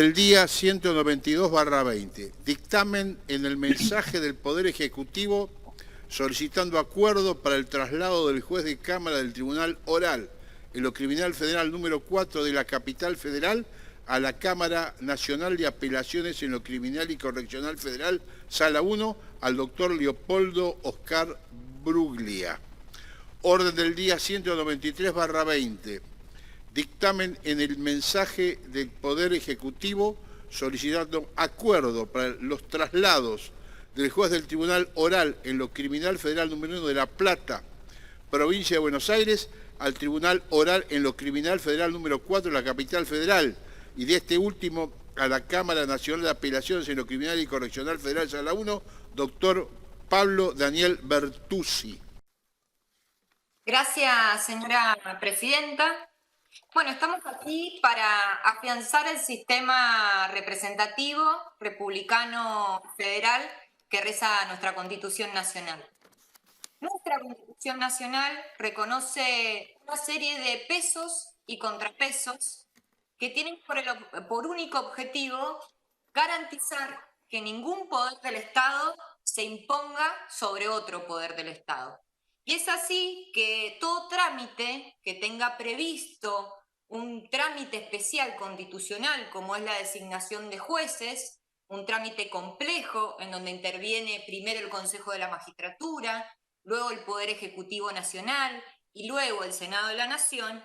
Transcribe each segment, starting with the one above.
El día 192/20, dictamen en el mensaje del Poder Ejecutivo solicitando acuerdo para el traslado del juez de Cámara del Tribunal Oral en lo Criminal Federal número 4 de la Capital Federal a la Cámara Nacional de Apelaciones en lo Criminal y Correccional Federal, Sala 1, al doctor Leopoldo Oscar Bruglia. Orden del día 193/20. Dictamen en el mensaje del Poder Ejecutivo solicitando acuerdo para los traslados del juez del Tribunal Oral en lo Criminal Federal número 1 de La Plata, Provincia de Buenos Aires, al Tribunal Oral en lo Criminal Federal número 4 de la Capital Federal, y de este último a la Cámara Nacional de Apelaciones en lo Criminal y Correccional Federal, Sala 1, doctor Pablo Daniel Bertuzzi. Gracias, señora presidenta. Bueno, estamos aquí para afianzar el sistema representativo republicano federal que reza nuestra Constitución Nacional. Nuestra Constitución Nacional reconoce una serie de pesos y contrapesos que tienen por único objetivo garantizar que ningún poder del Estado se imponga sobre otro poder del Estado. Y es así que todo trámite que tenga previsto un trámite especial constitucional, como es la designación de jueces, un trámite complejo en donde interviene primero el Consejo de la Magistratura, luego el Poder Ejecutivo Nacional y luego el Senado de la Nación,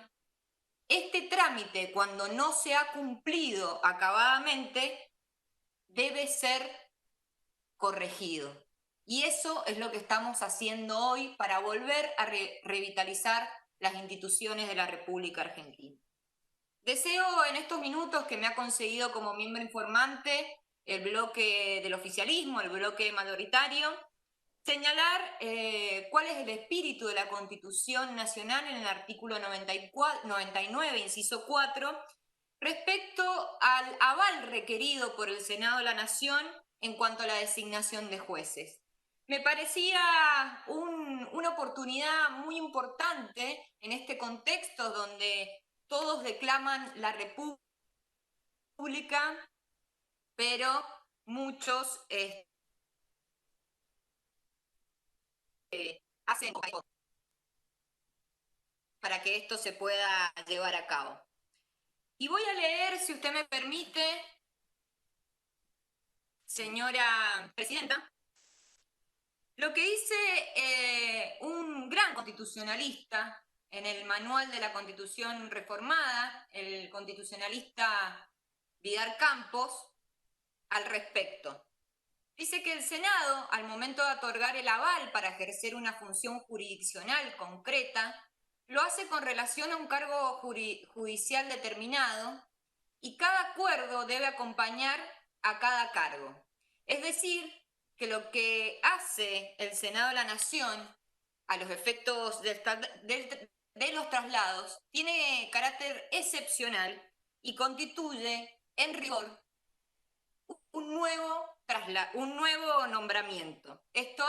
este trámite, cuando no se ha cumplido acabadamente, debe ser corregido. Y eso es lo que estamos haciendo hoy para volver a revitalizar las instituciones de la República Argentina. Deseo en estos minutos que me ha conseguido como miembro informante el bloque del oficialismo, el bloque mayoritario, señalar cuál es el espíritu de la Constitución Nacional en el artículo 99, inciso 4, respecto al aval requerido por el Senado de la Nación en cuanto a la designación de jueces. Me parecía una oportunidad muy importante en este contexto donde todos declaman la República, pero muchos hacen para que esto se pueda llevar a cabo. Y voy a leer, si usted me permite, señora presidenta, lo que dice un gran constitucionalista en el manual de la Constitución reformada, el constitucionalista Vidal Campos, al respecto. Dice que el Senado, al momento de otorgar el aval para ejercer una función jurisdiccional concreta, lo hace con relación a un cargo judicial determinado y cada acuerdo debe acompañar a cada cargo. Es decir, que lo que hace el Senado de la Nación a los efectos de los traslados tiene carácter excepcional y constituye en rigor un nuevo nombramiento. Esto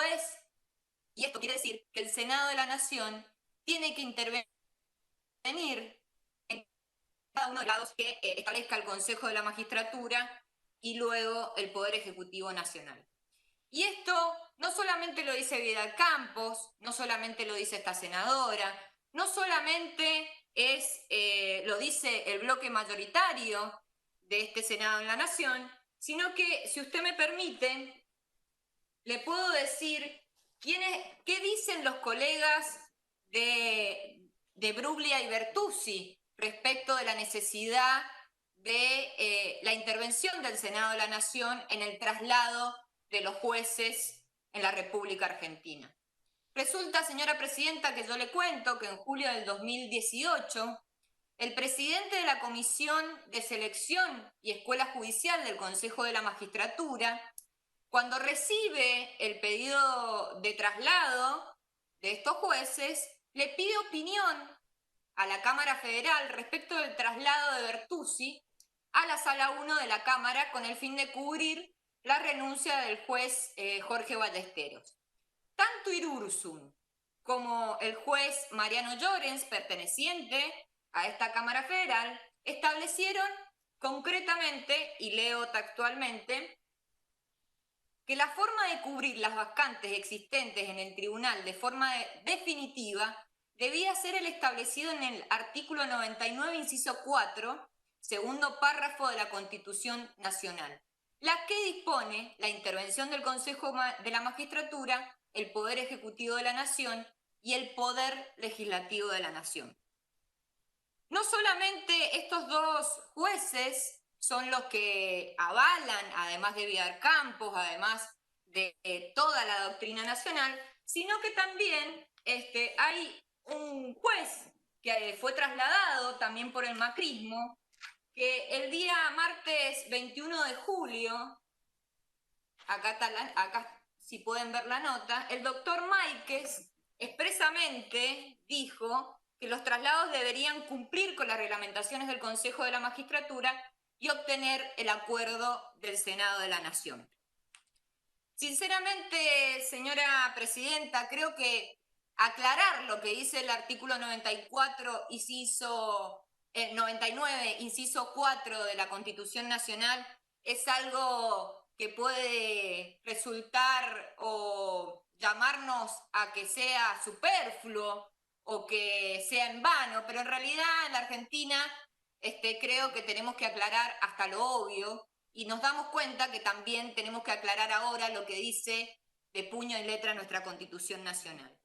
quiere decir que el Senado de la Nación tiene que intervenir en cada uno de los lados que establezca el Consejo de la Magistratura y luego el Poder Ejecutivo Nacional. Y esto no solamente lo dice Vidal Campos, no solamente lo dice esta senadora, no solamente lo dice el bloque mayoritario de este Senado en la Nación, sino que, si usted me permite, le puedo decir qué dicen los colegas de Bruglia y Bertuzzi respecto de la necesidad de la intervención del Senado de la Nación en el traslado de los jueces en la República Argentina. Resulta, señora presidenta, que yo le cuento que en julio del 2018, el presidente de la Comisión de Selección y Escuela Judicial del Consejo de la Magistratura, cuando recibe el pedido de traslado de estos jueces, le pide opinión a la Cámara Federal respecto del traslado de Bertuzzi a la Sala 1 de la Cámara con el fin de cubrir la renuncia del juez Jorge Ballesteros. Tanto Irurzun como el juez Mariano Llorens, perteneciente a esta Cámara Federal, establecieron Concretamente, y leo textualmente, que la forma de cubrir las vacantes existentes en el tribunal de forma definitiva debía ser el establecido en el artículo 99, inciso 4, segundo párrafo de la Constitución Nacional, la que dispone la intervención del Consejo de la Magistratura, el Poder Ejecutivo de la Nación y el Poder Legislativo de la Nación. No solamente estos dos jueces son los que avalan, además de Vidal Campos, además de toda la doctrina nacional, sino que también hay un juez que fue trasladado también por el macrismo, que el día martes 21 de julio, acá si pueden ver la nota, el doctor Máiquez expresamente dijo que los traslados deberían cumplir con las reglamentaciones del Consejo de la Magistratura y obtener el acuerdo del Senado de la Nación. Sinceramente, señora presidenta, creo que aclarar lo que dice el artículo 94, 99, inciso 4 de la Constitución Nacional es algo que puede resultar o llamarnos a que sea superfluo o que sea en vano, pero en realidad en la Argentina creo que tenemos que aclarar hasta lo obvio y nos damos cuenta que también tenemos que aclarar ahora lo que dice de puño y letra nuestra Constitución Nacional.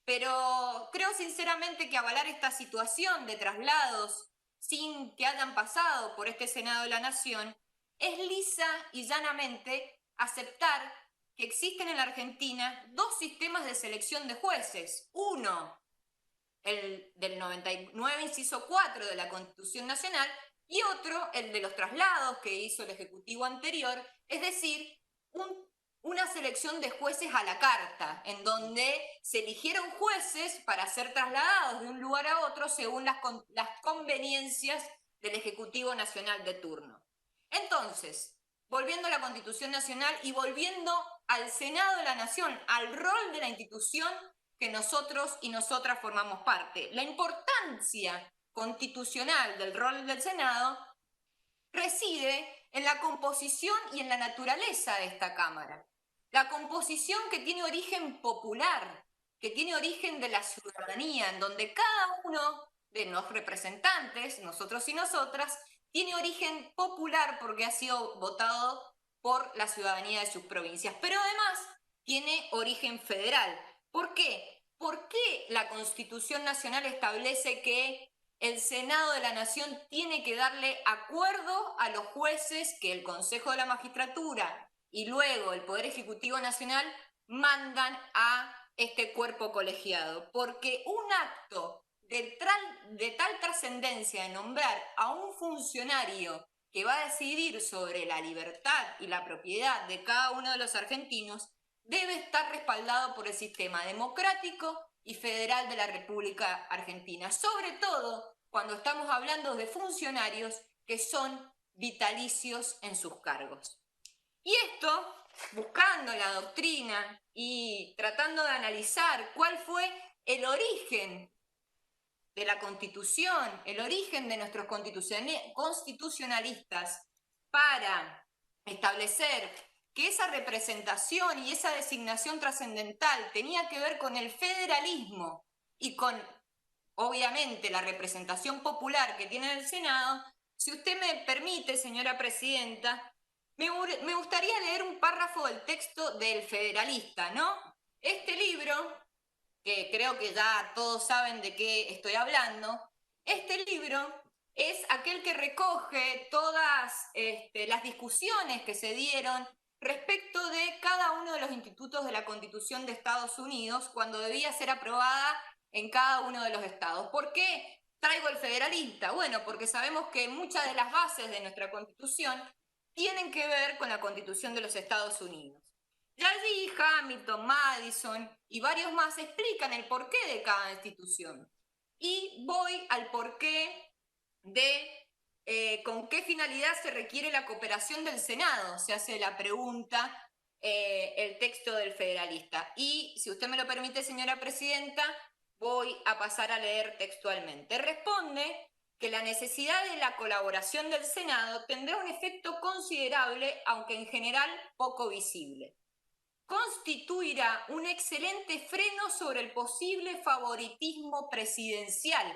Pero creo sinceramente que avalar esta situación de traslados sin que hayan pasado por este Senado de la Nación es lisa y llanamente aceptar que existen en la Argentina dos sistemas de selección de jueces. Uno, el del 99, inciso 4 de la Constitución Nacional, y otro, el de los traslados que hizo el Ejecutivo anterior, es decir, una selección de jueces a la carta, en donde se eligieron jueces para ser trasladados de un lugar a otro según las conveniencias del Ejecutivo Nacional de turno. Entonces, volviendo a la Constitución Nacional y volviendo al Senado de la Nación, al rol de la institución que nosotros y nosotras formamos parte. La importancia constitucional del rol del Senado reside en la composición y en la naturaleza de esta Cámara. La composición que tiene origen popular, que tiene origen de la ciudadanía, en donde cada uno de los representantes, nosotros y nosotras, tiene origen popular porque ha sido votado por la ciudadanía de sus provincias, pero además tiene origen federal. ¿Por qué? ¿Por qué la Constitución Nacional establece que el Senado de la Nación tiene que darle acuerdo a los jueces que el Consejo de la Magistratura y luego el Poder Ejecutivo Nacional mandan a este cuerpo colegiado? Porque un acto de tal trascendencia de nombrar a un funcionario que va a decidir sobre la libertad y la propiedad de cada uno de los argentinos debe estar respaldado por el sistema democrático y federal de la República Argentina, sobre todo cuando estamos hablando de funcionarios que son vitalicios en sus cargos. Y esto, buscando la doctrina y tratando de analizar cuál fue el origen de la Constitución, el origen de nuestros constitucionalistas para establecer que esa representación y esa designación trascendental tenía que ver con el federalismo y con, obviamente, la representación popular que tiene el Senado. Si usted me permite, señora presidenta, me gustaría leer un párrafo del texto del Federalista, ¿no? Este libro, que creo que ya todos saben de qué estoy hablando, este libro es aquel que recoge todas las discusiones que se dieron respecto de cada uno de los institutos de la Constitución de Estados Unidos cuando debía ser aprobada en cada uno de los estados. ¿Por qué traigo el Federalista? Bueno, porque sabemos que muchas de las bases de nuestra Constitución tienen que ver con la Constitución de los Estados Unidos. Y allí Hamilton, Madison y varios más explican el porqué de cada institución. Y voy al porqué de con qué finalidad se requiere la cooperación del Senado, se hace la pregunta el texto del Federalista. Y si usted me lo permite, señora presidenta, voy a pasar a leer textualmente. Responde que la necesidad de la colaboración del Senado tendrá un efecto considerable, aunque en general poco visible. Constituirá un excelente freno sobre el posible favoritismo presidencial,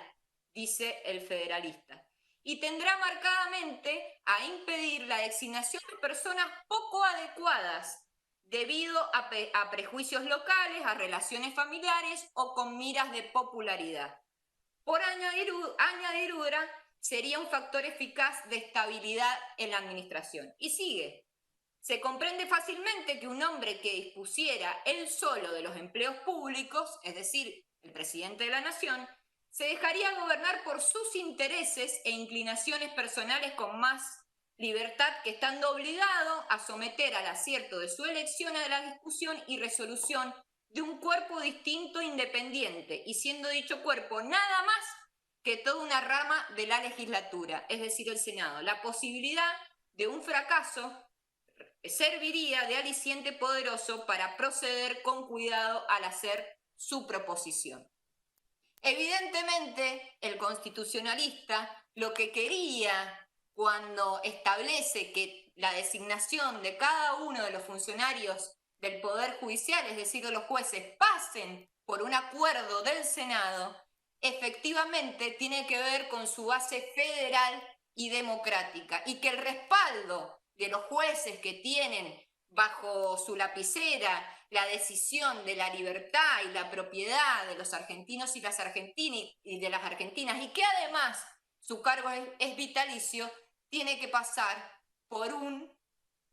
dice el federalista, y tendrá marcadamente a impedir la designación de personas poco adecuadas debido a prejuicios locales, a relaciones familiares o con miras de popularidad. Por añadidura, sería un factor eficaz de estabilidad en la administración. Y sigue. Se comprende fácilmente que un hombre que dispusiera él solo de los empleos públicos, es decir, el presidente de la nación, se dejaría gobernar por sus intereses e inclinaciones personales con más libertad que estando obligado a someter al acierto de su elección a la discusión y resolución de un cuerpo distinto e independiente, y siendo dicho cuerpo nada más que toda una rama de la legislatura, es decir, el Senado. La posibilidad de un fracaso serviría de aliciente poderoso para proceder con cuidado al hacer su proposición. Evidentemente, el constitucionalista lo que quería cuando establece que la designación de cada uno de los funcionarios del Poder Judicial, es decir, de los jueces, pasen por un acuerdo del Senado, efectivamente tiene que ver con su base federal y democrática, y que el respaldo de los jueces que tienen bajo su lapicera la decisión de la libertad y la propiedad de los argentinos y las argentinas y de las argentinas, y que además su cargo es vitalicio, tiene que pasar por un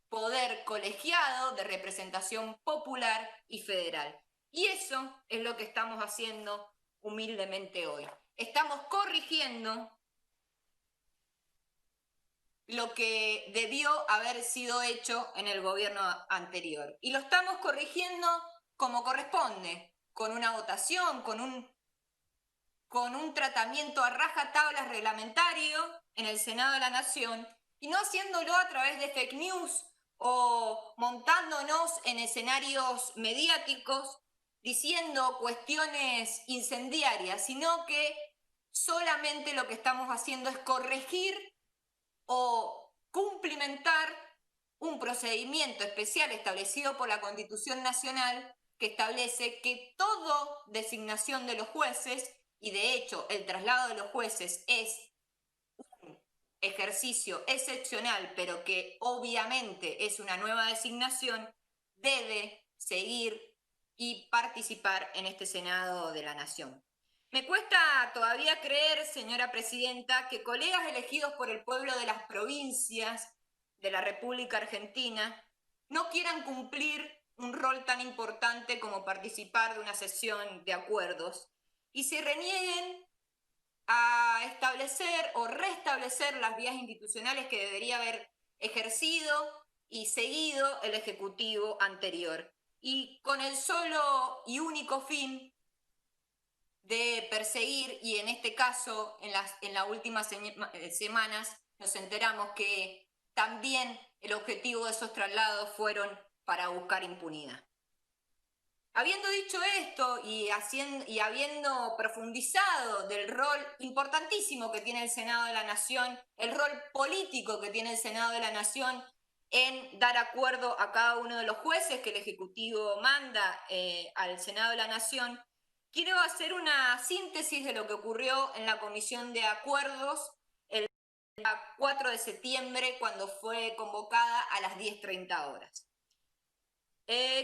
poder colegiado de representación popular y federal. Y eso es lo que estamos haciendo humildemente hoy. Estamos corrigiendo lo que debió haber sido hecho en el gobierno anterior. Y lo estamos corrigiendo como corresponde, con una votación, con un tratamiento a rajatabla reglamentario en el Senado de la Nación, y no haciéndolo a través de fake news o montándonos en escenarios mediáticos diciendo cuestiones incendiarias, sino que solamente lo que estamos haciendo es corregir o cumplimentar un procedimiento especial establecido por la Constitución Nacional, que establece que toda designación de los jueces, y de hecho el traslado de los jueces es un ejercicio excepcional, pero que obviamente es una nueva designación, debe seguir y participar en este Senado de la Nación. Me cuesta todavía creer, señora presidenta, que colegas elegidos por el pueblo de las provincias de la República Argentina no quieran cumplir un rol tan importante como participar de una sesión de acuerdos y se renieguen a establecer o restablecer las vías institucionales que debería haber ejercido y seguido el Ejecutivo anterior, y con el solo y único fin de perseguir, y en este caso, en las últimas semanas, nos enteramos que también el objetivo de esos traslados fueron para buscar impunidad. Habiendo dicho esto y habiendo profundizado del rol importantísimo que tiene el Senado de la Nación, el rol político que tiene el Senado de la Nación en dar acuerdo a cada uno de los jueces que el Ejecutivo manda al Senado de la Nación, quiero hacer una síntesis de lo que ocurrió en la Comisión de Acuerdos el 4 de septiembre, cuando fue convocada a las 10:30 horas.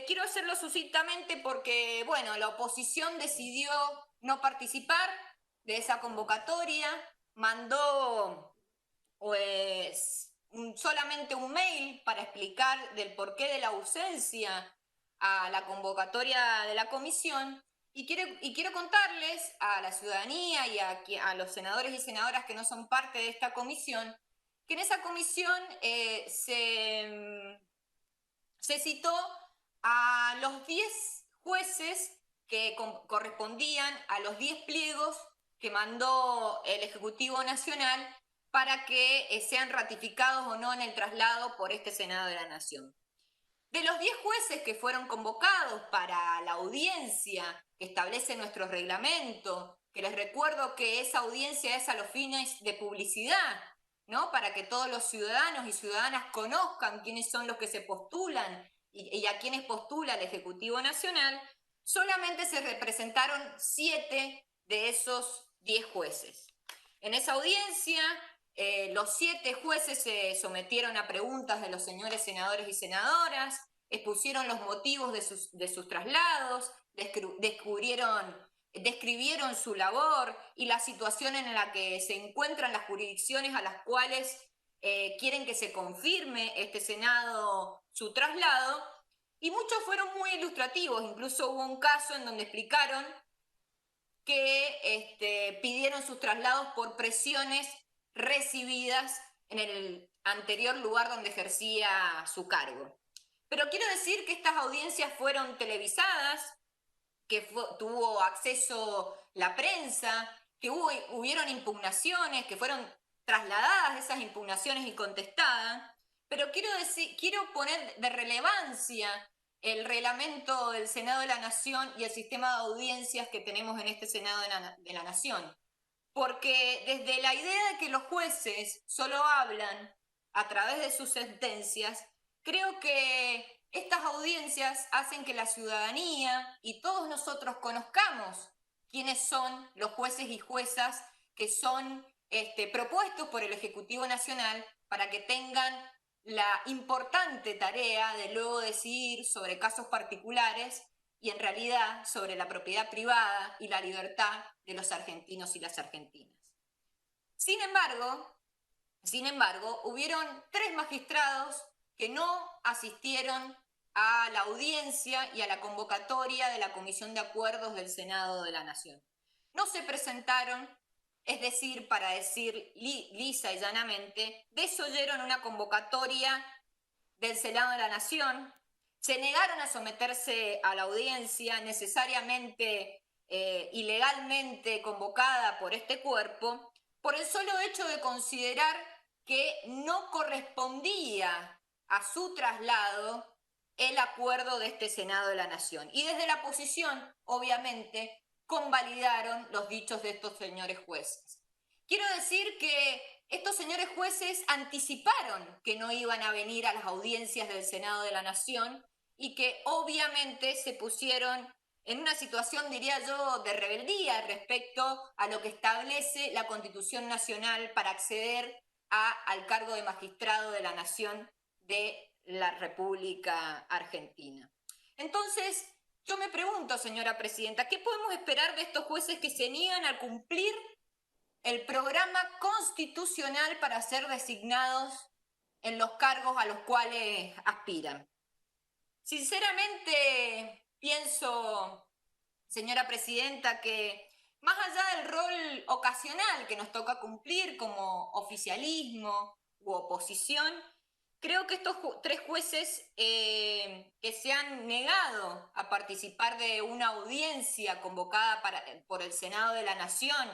Quiero hacerlo sucintamente porque, bueno, la oposición decidió no participar de esa convocatoria, mandó solamente un mail para explicar del porqué de la ausencia a la convocatoria de la comisión, y quiero contarles a la ciudadanía y a los senadores y senadoras que no son parte de esta comisión, que en esa comisión se citó a los 10 jueces que correspondían a los 10 pliegos que mandó el Ejecutivo Nacional para que sean ratificados o no en el traslado por este Senado de la Nación. De los 10 jueces que fueron convocados para la audiencia que establece nuestro reglamento, que les recuerdo que esa audiencia es a los fines de publicidad, ¿no? Para que todos los ciudadanos y ciudadanas conozcan quiénes son los que se postulan y a quienes postula el Ejecutivo Nacional, solamente se representaron 7 de esos 10 jueces. En esa audiencia, los 7 jueces se sometieron a preguntas de los señores senadores y senadoras, expusieron los motivos de sus traslados, describieron su labor y la situación en la que se encuentran las jurisdicciones a las cuales quieren que se confirme este Senado su traslado, y muchos fueron muy ilustrativos. Incluso hubo un caso en donde explicaron que pidieron sus traslados por presiones recibidas en el anterior lugar donde ejercía su cargo. Pero quiero decir que estas audiencias fueron televisadas, que tuvo acceso la prensa, que hubieron impugnaciones, que fueron trasladadas esas impugnaciones y contestadas, pero quiero poner de relevancia el reglamento del Senado de la Nación y el sistema de audiencias que tenemos en este Senado de la Nación. Porque desde la idea de que los jueces solo hablan a través de sus sentencias, creo que estas audiencias hacen que la ciudadanía y todos nosotros conozcamos quiénes son los jueces y juezas que son propuestos por el Ejecutivo Nacional para que tengan la importante tarea de luego decidir sobre casos particulares y en realidad sobre la propiedad privada y la libertad de los argentinos y las argentinas. Sin embargo, hubieron 3 magistrados que no asistieron a la audiencia y a la convocatoria de la Comisión de Acuerdos del Senado de la Nación. No se presentaron, es decir, para decir lisa y llanamente, desoyeron una convocatoria del Senado de la Nación, se negaron a someterse a la audiencia necesariamente y legalmente convocada por este cuerpo, por el solo hecho de considerar que no correspondía a su traslado el acuerdo de este Senado de la Nación. Y desde la oposición, obviamente, convalidaron los dichos de estos señores jueces. Quiero decir que estos señores jueces anticiparon que no iban a venir a las audiencias del Senado de la Nación y que obviamente se pusieron en una situación, diría yo, de rebeldía respecto a lo que establece la Constitución Nacional para acceder al cargo de magistrado de la Nación de la República Argentina. Entonces, yo me pregunto, señora presidenta, ¿qué podemos esperar de estos jueces que se niegan a cumplir el programa constitucional para ser designados en los cargos a los cuales aspiran? Sinceramente, pienso, señora presidenta, que más allá del rol ocasional que nos toca cumplir como oficialismo u oposición, creo que estos 3 jueces que se han negado a participar de una audiencia convocada por el Senado de la Nación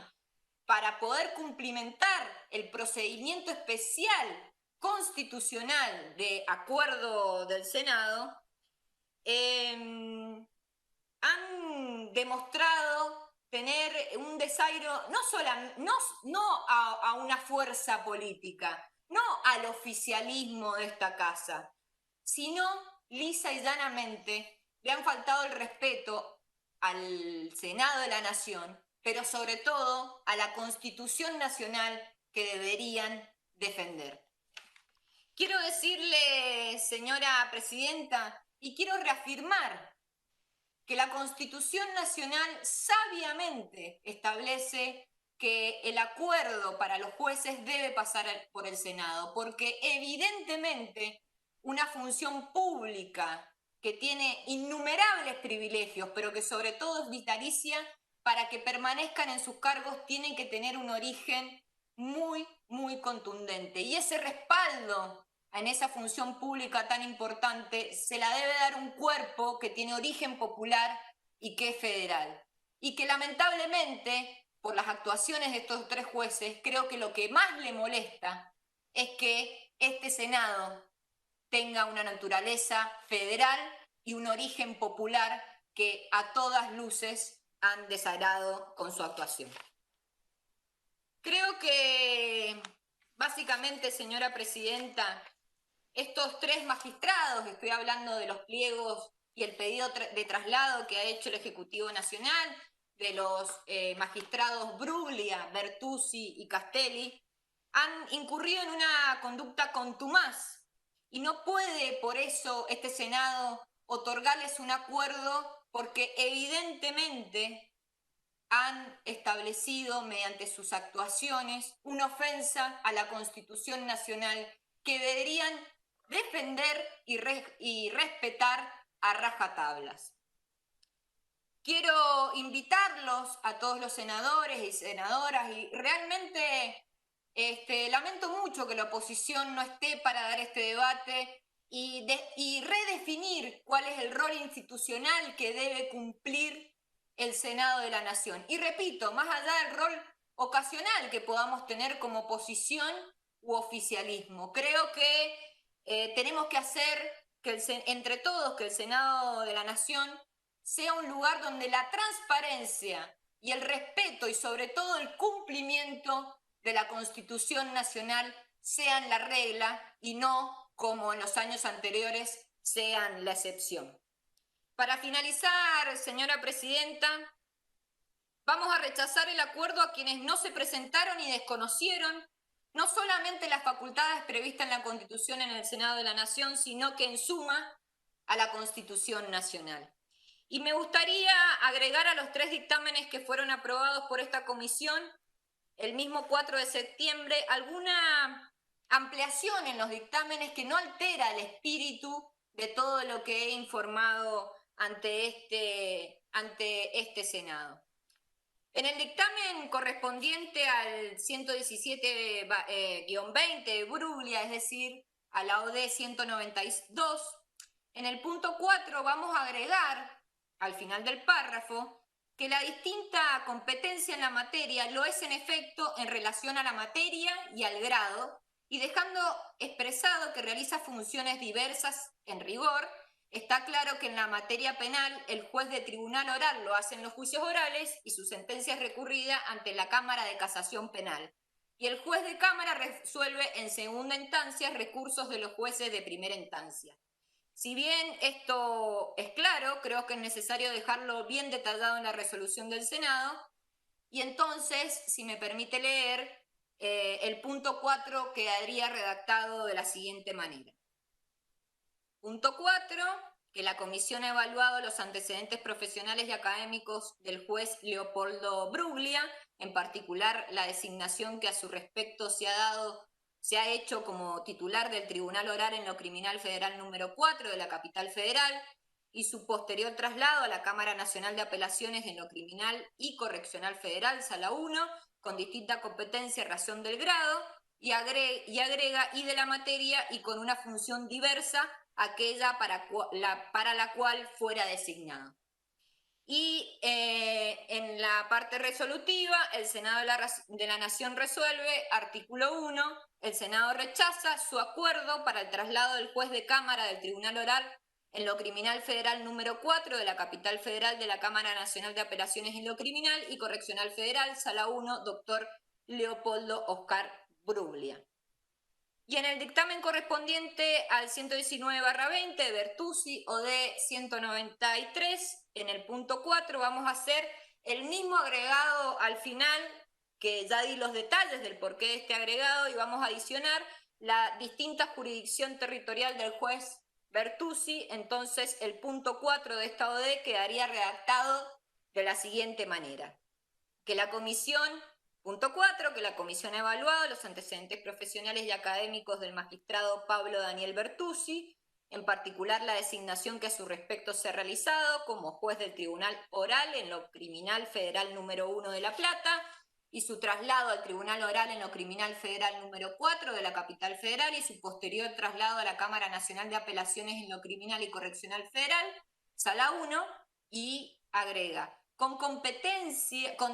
para poder cumplimentar el procedimiento especial constitucional de acuerdo del Senado, han demostrado tener un desaire no a una fuerza política, no al oficialismo de esta casa, sino lisa y llanamente le han faltado el respeto al Senado de la Nación, pero sobre todo a la Constitución Nacional que deberían defender. Quiero decirle, señora presidenta, y quiero reafirmar que la Constitución Nacional sabiamente establece que el acuerdo para los jueces debe pasar por el Senado, porque evidentemente una función pública que tiene innumerables privilegios, pero que sobre todo es vitalicia, para que permanezcan en sus cargos tienen que tener un origen muy, muy contundente. Y ese respaldo en esa función pública tan importante se la debe dar un cuerpo que tiene origen popular y que es federal. Y que lamentablemente, por las actuaciones de estos 3 jueces, creo que lo que más le molesta es que este Senado tenga una naturaleza federal y un origen popular que a todas luces han desagrado con su actuación. Creo que, básicamente, señora presidenta, estos 3 magistrados, estoy hablando de los pliegos y el pedido de traslado que ha hecho el Ejecutivo Nacional, de los magistrados Bruglia, Bertuzzi y Castelli, han incurrido en una conducta contumaz y no puede por eso este Senado otorgarles un acuerdo porque evidentemente han establecido mediante sus actuaciones una ofensa a la Constitución Nacional que deberían defender y respetar a rajatablas. Quiero invitarlos a todos los senadores y senadoras y realmente lamento mucho que la oposición no esté para dar este debate y redefinir cuál es el rol institucional que debe cumplir el Senado de la Nación. Y repito, más allá del rol ocasional que podamos tener como oposición u oficialismo, creo que tenemos que hacer entre todos que el Senado de la Nación sea un lugar donde la transparencia y el respeto y sobre todo el cumplimiento de la Constitución Nacional sean la regla y no, como en los años anteriores, sean la excepción. Para finalizar, señora presidenta, vamos a rechazar el acuerdo a quienes no se presentaron y desconocieron no solamente las facultades previstas en la Constitución en el Senado de la Nación, sino que en suma a la Constitución Nacional. Y me gustaría agregar a los 3 dictámenes que fueron aprobados por esta comisión el mismo 4 de septiembre alguna ampliación en los dictámenes que no altera el espíritu de todo lo que he informado ante este Senado. En el dictamen correspondiente al 117-20 de Bruglia, es decir, a la OD 192, en el punto 4 vamos a agregar, al final del párrafo, que la distinta competencia en la materia lo es en efecto en relación a la materia y al grado, y dejando expresado que realiza funciones diversas en rigor. Está claro que en la materia penal el juez de tribunal oral lo hace en los juicios orales y su sentencia es recurrida ante la Cámara de Casación Penal. Y el juez de Cámara resuelve en segunda instancia recursos de los jueces de primera instancia. Si bien esto es claro, creo que es necesario dejarlo bien detallado en la resolución del Senado. Y entonces, si me permite leer, el punto 4 quedaría redactado de la siguiente manera. Punto 4, que la comisión ha evaluado los antecedentes profesionales y académicos del juez Leopoldo Bruglia, en particular la designación que a su respecto se ha hecho como titular del Tribunal Oral en lo Criminal Federal número 4 de la Capital Federal y su posterior traslado a la Cámara Nacional de Apelaciones en lo Criminal y Correccional Federal, Sala 1, con distinta competencia y razón del grado, y agrega y de la materia y con una función diversa aquella para la cual fuera designado. Y en la parte resolutiva, el Senado de la Nación resuelve, artículo 1, el Senado rechaza su acuerdo para el traslado del juez de Cámara del Tribunal Oral en lo Criminal Federal número 4 de la Capital Federal de la Cámara Nacional de Apelaciones en lo Criminal y Correccional Federal, Sala 1, doctor Leopoldo Oscar Bruglia. Y en el dictamen correspondiente al 119/20 de Bertuzzi o de 193, en el punto 4 vamos a hacer el mismo agregado al final, que ya di los detalles del porqué de este agregado, y vamos a adicionar la distinta jurisdicción territorial del juez Bertuzzi. Entonces el punto 4 de esta OD quedaría redactado de la siguiente manera: que la comisión... Punto 4, que la comisión ha evaluado los antecedentes profesionales y académicos del magistrado Pablo Daniel Bertuzzi, en particular la designación que a su respecto se ha realizado como juez del Tribunal Oral en lo Criminal Federal número 1 de La Plata y su traslado al Tribunal Oral en lo Criminal Federal número 4 de la Capital Federal y su posterior traslado a la Cámara Nacional de Apelaciones en lo Criminal y Correccional Federal, Sala 1, y agrega: con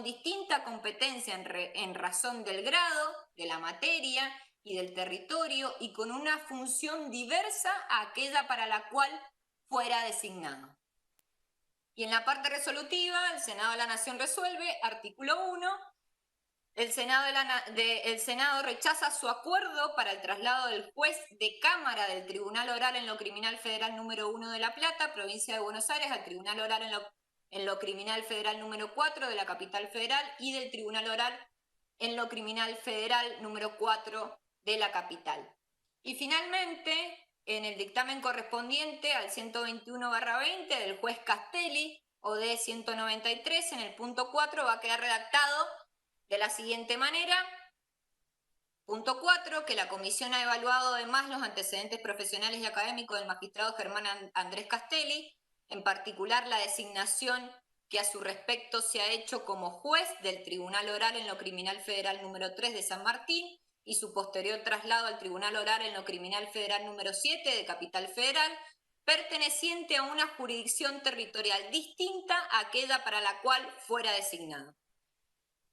distinta competencia en razón del grado, de la materia y del territorio, y con una función diversa a aquella para la cual fuera designado. Y en la parte resolutiva, el Senado de la Nación resuelve, artículo 1, el Senado rechaza su acuerdo para el traslado del juez de cámara del Tribunal Oral en lo Criminal Federal número 1 de La Plata, provincia de Buenos Aires, al Tribunal Oral en lo Criminal Federal número 4 de la Capital Federal y del Tribunal Oral en lo Criminal Federal número 4 de la Capital. Y finalmente, en el dictamen correspondiente al 121/20 del juez Castelli, OD 193, en el punto 4 va a quedar redactado de la siguiente manera. Punto 4, que la comisión ha evaluado además los antecedentes profesionales y académicos del magistrado Germán Andrés Castelli, en particular la designación que a su respecto se ha hecho como juez del Tribunal Oral en lo Criminal Federal número 3 de San Martín y su posterior traslado al Tribunal Oral en lo Criminal Federal número 7 de Capital Federal, perteneciente a una jurisdicción territorial distinta a aquella para la cual fuera designado.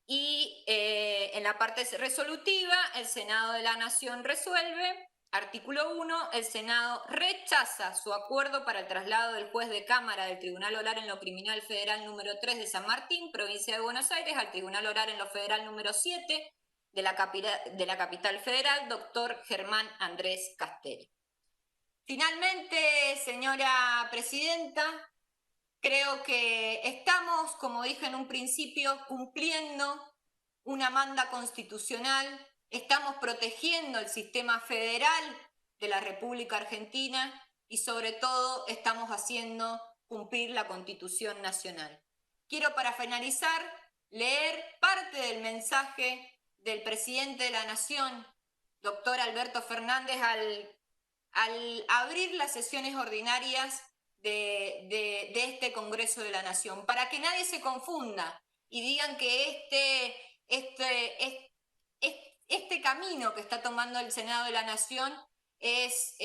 Y en la parte resolutiva, el Senado de la Nación resuelve, artículo 1, el Senado rechaza su acuerdo para el traslado del juez de cámara del Tribunal Oral en lo Criminal Federal número 3 de San Martín, provincia de Buenos Aires, al Tribunal Oral en lo Federal número 7 de la Capital Federal, doctor Germán Andrés Castelli. Finalmente, señora presidenta, creo que estamos, como dije en un principio, cumpliendo una manda constitucional, estamos protegiendo el sistema federal de la República Argentina y sobre todo estamos haciendo cumplir la Constitución Nacional. Quiero para finalizar leer parte del mensaje del presidente de la Nación, doctor Alberto Fernández, al abrir las sesiones ordinarias de este Congreso de la Nación, para que nadie se confunda y digan que este camino que está tomando el Senado de la Nación es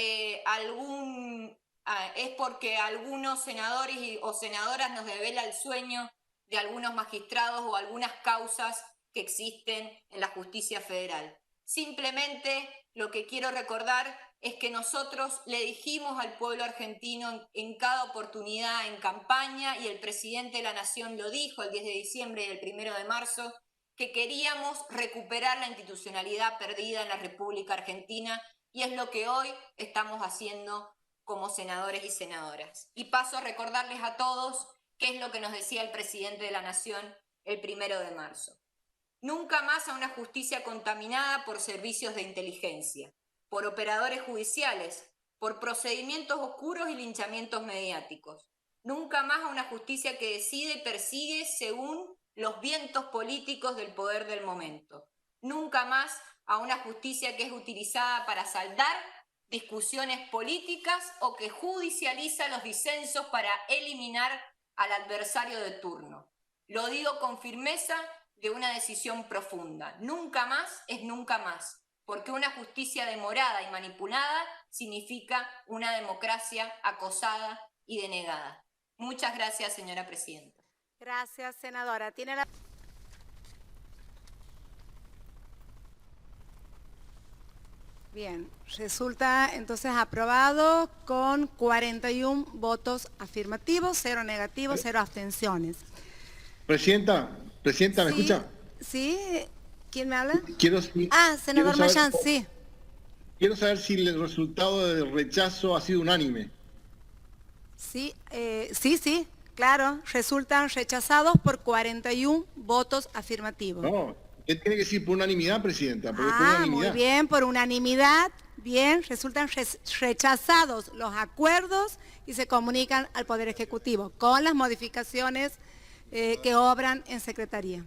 porque algunos senadores o senadoras nos devela el sueño de algunos magistrados o algunas causas que existen en la justicia federal. Simplemente lo que quiero recordar es que nosotros le dijimos al pueblo argentino en cada oportunidad, en campaña, y el presidente de la Nación lo dijo el 10 de diciembre y el 1 de marzo, que queríamos recuperar la institucionalidad perdida en la República Argentina, y es lo que hoy estamos haciendo como senadores y senadoras. Y paso a recordarles a todos qué es lo que nos decía el presidente de la Nación el 1 de marzo. Nunca más a una justicia contaminada por servicios de inteligencia, por operadores judiciales, por procedimientos oscuros y linchamientos mediáticos. Nunca más a una justicia que decide y persigue según los vientos políticos del poder del momento. Nunca más a una justicia que es utilizada para saldar discusiones políticas o que judicializa los disensos para eliminar al adversario de turno. Lo digo con firmeza, de una decisión profunda. Nunca más es nunca más, porque una justicia demorada y manipulada significa una democracia acosada y denegada. Muchas gracias, señora presidenta. Gracias, senadora. Tiene la... Bien, resulta entonces aprobado con 41 votos afirmativos, 0 negativos, 0 abstenciones. Presidenta, ¿me escucha? Sí, ¿quién me habla? quiero Senador Mayán, sí. Quiero saber si el resultado del rechazo ha sido unánime. Sí, sí, claro, resultan rechazados por 41 votos afirmativos. No, ¿qué tiene que decir por unanimidad, presidenta? Porque por unanimidad. Muy bien, por unanimidad, bien, resultan rechazados los acuerdos y se comunican al Poder Ejecutivo con las modificaciones que obran en Secretaría.